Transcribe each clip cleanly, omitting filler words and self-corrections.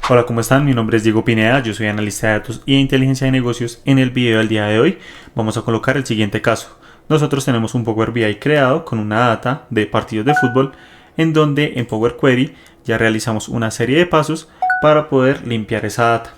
Hola, ¿cómo están? Mi nombre es Diego Pineda, yo soy analista de datos y de inteligencia de negocios. En el video del día de hoy vamos a colocar el siguiente caso. Nosotros tenemos un Power BI creado con una data de partidos de fútbol en donde en Power Query ya realizamos una serie de pasos para poder limpiar esa data.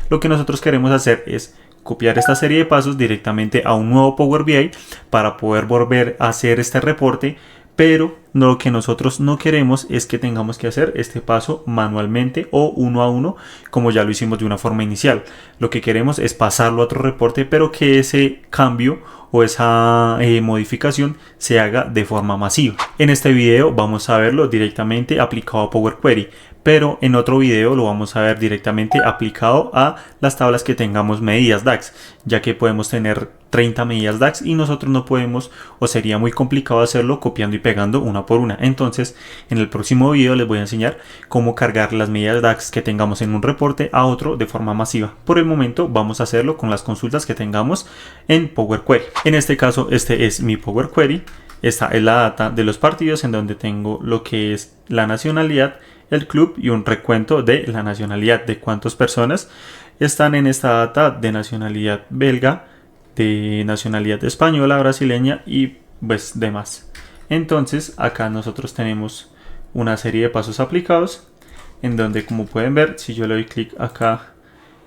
Lo que nosotros queremos hacer es copiar esta serie de pasos directamente a un nuevo Power BI para poder volver a hacer este reporte, pero lo que nosotros no queremos es que tengamos que hacer este paso manualmente o uno a uno como ya lo hicimos de una forma inicial. Lo que queremos es pasarlo a otro reporte, pero que ese cambio o esa modificación se haga de forma masiva. En este video vamos a verlo directamente aplicado a Power Query, pero en otro video lo vamos a ver directamente aplicado a las tablas que tengamos medidas DAX, ya que podemos tener 30 medidas DAX y nosotros no podemos, o sería muy complicado hacerlo copiando y pegando una por una. Entonces en el próximo video les voy a enseñar cómo cargar las medidas DAX que tengamos en un reporte a otro de forma masiva. Por el momento vamos a hacerlo con las consultas que tengamos en Power Query. En este caso este es mi Power Query. Esta es la data de los partidos en donde tengo lo que es la nacionalidad, el club y un recuento de la nacionalidad, de cuántas personas están en esta data de nacionalidad belga, de nacionalidad española, brasileña y pues demás. Entonces acá nosotros tenemos una serie de pasos aplicados en donde, como pueden ver, si yo le doy clic acá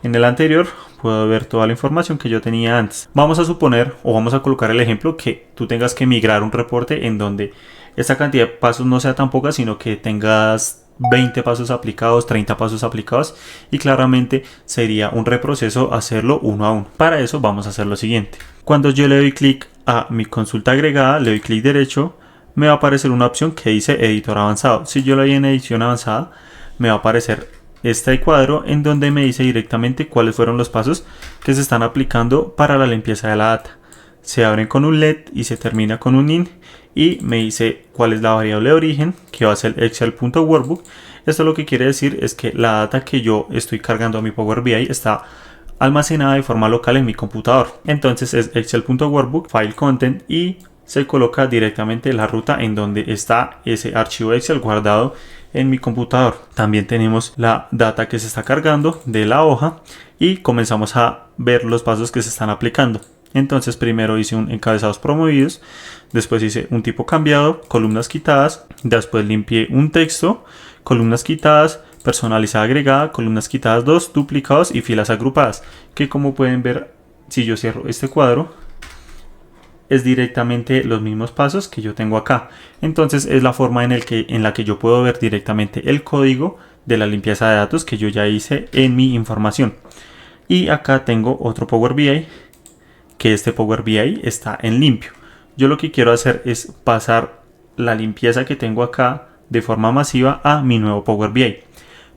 en el anterior, puedo ver toda la información que yo tenía antes. Vamos a suponer o vamos a colocar el ejemplo que tú tengas que migrar un reporte en donde esta cantidad de pasos no sea tan poca, sino que tengas 20 pasos aplicados, 30 pasos aplicados, y claramente sería un reproceso hacerlo uno a uno. Para eso vamos a hacer lo siguiente. Cuando yo le doy clic a mi consulta agregada, le doy clic derecho, me va a aparecer una opción que dice editor avanzado. Si yo le doy en edición avanzada, me va a aparecer este cuadro en donde me dice directamente cuáles fueron los pasos que se están aplicando para la limpieza de la data. Se abren con un let y se termina con un in, y me dice cuál es la variable de origen, que va a ser excel.workbook. Esto lo que quiere decir es que la data que yo estoy cargando a mi Power BI está almacenada de forma local en mi computador. Entonces es excel.workbook, file content, y se coloca directamente la ruta en donde está ese archivo Excel guardado en mi computador. También tenemos la data que se está cargando de la hoja y comenzamos a ver los pasos que se están aplicando. Entonces primero hice un encabezados promovidos, después hice un tipo cambiado, columnas quitadas, después limpié un texto, columnas quitadas, personalizada agregada, columnas quitadas 2, duplicados y filas agrupadas, que como pueden ver, si yo cierro este cuadro, es directamente los mismos pasos que yo tengo acá. Entonces es la forma en la que yo puedo ver directamente el código de la limpieza de datos que yo ya hice en mi información. Y acá tengo otro Power BI, que este Power BI está en limpio. Yo lo que quiero hacer es pasar la limpieza que tengo acá de forma masiva a mi nuevo Power BI.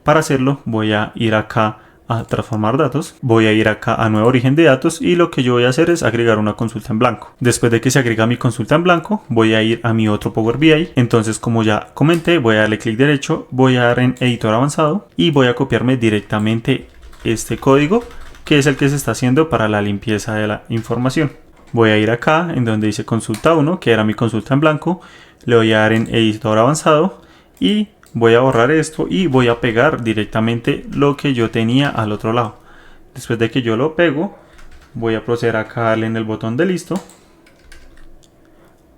Para hacerlo voy a ir acá a transformar datos, voy a ir acá a nuevo origen de datos y lo que yo voy a hacer es agregar una consulta en blanco. Después de que se agrega mi consulta en blanco, voy a ir a mi otro Power BI. Entonces, como ya comenté, voy a darle clic derecho, voy a dar en editor avanzado y voy a copiarme directamente este código, que es el que se está haciendo para la limpieza de la información. Voy a ir acá en donde dice consulta 1, que era mi consulta en blanco, le voy a dar en editor avanzado y voy a borrar esto y voy a pegar directamente lo que yo tenía al otro lado. Después de que yo lo pego, voy a proceder acá a darle en el botón de listo.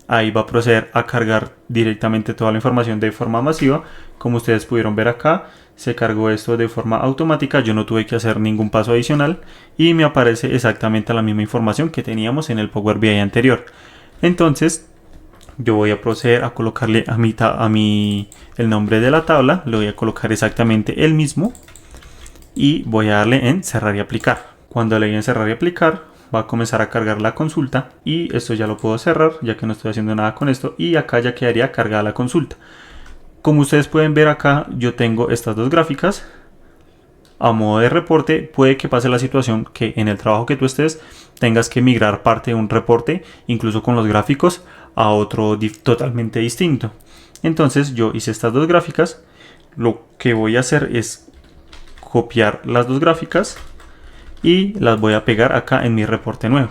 Ahí va a proceder a cargar directamente toda la información de forma masiva. Como ustedes pudieron ver acá, se cargó esto de forma automática, yo no tuve que hacer ningún paso adicional y me aparece exactamente la misma información que teníamos en el Power BI anterior. Entonces yo voy a proceder a colocarle el nombre de la tabla, le voy a colocar exactamente el mismo y voy a darle en cerrar y aplicar. Cuando le doy en cerrar y aplicar, va a comenzar a cargar la consulta y esto ya lo puedo cerrar ya que no estoy haciendo nada con esto, y acá ya quedaría cargada la consulta. Como ustedes pueden ver acá, yo tengo estas dos gráficas a modo de reporte. Puede que pase la situación que en el trabajo que tú estés tengas que migrar parte de un reporte, incluso con los gráficos, a otro totalmente distinto. Entonces yo hice estas dos gráficas. Lo que voy a hacer es copiar las dos gráficas y las voy a pegar acá en mi reporte nuevo.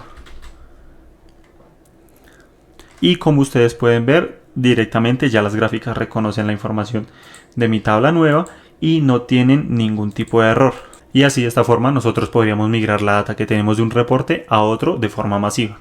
Y como ustedes pueden ver, directamente ya las gráficas reconocen la información de mi tabla nueva y no tienen ningún tipo de error. Y así de esta forma nosotros podríamos migrar la data que tenemos de un reporte a otro de forma masiva.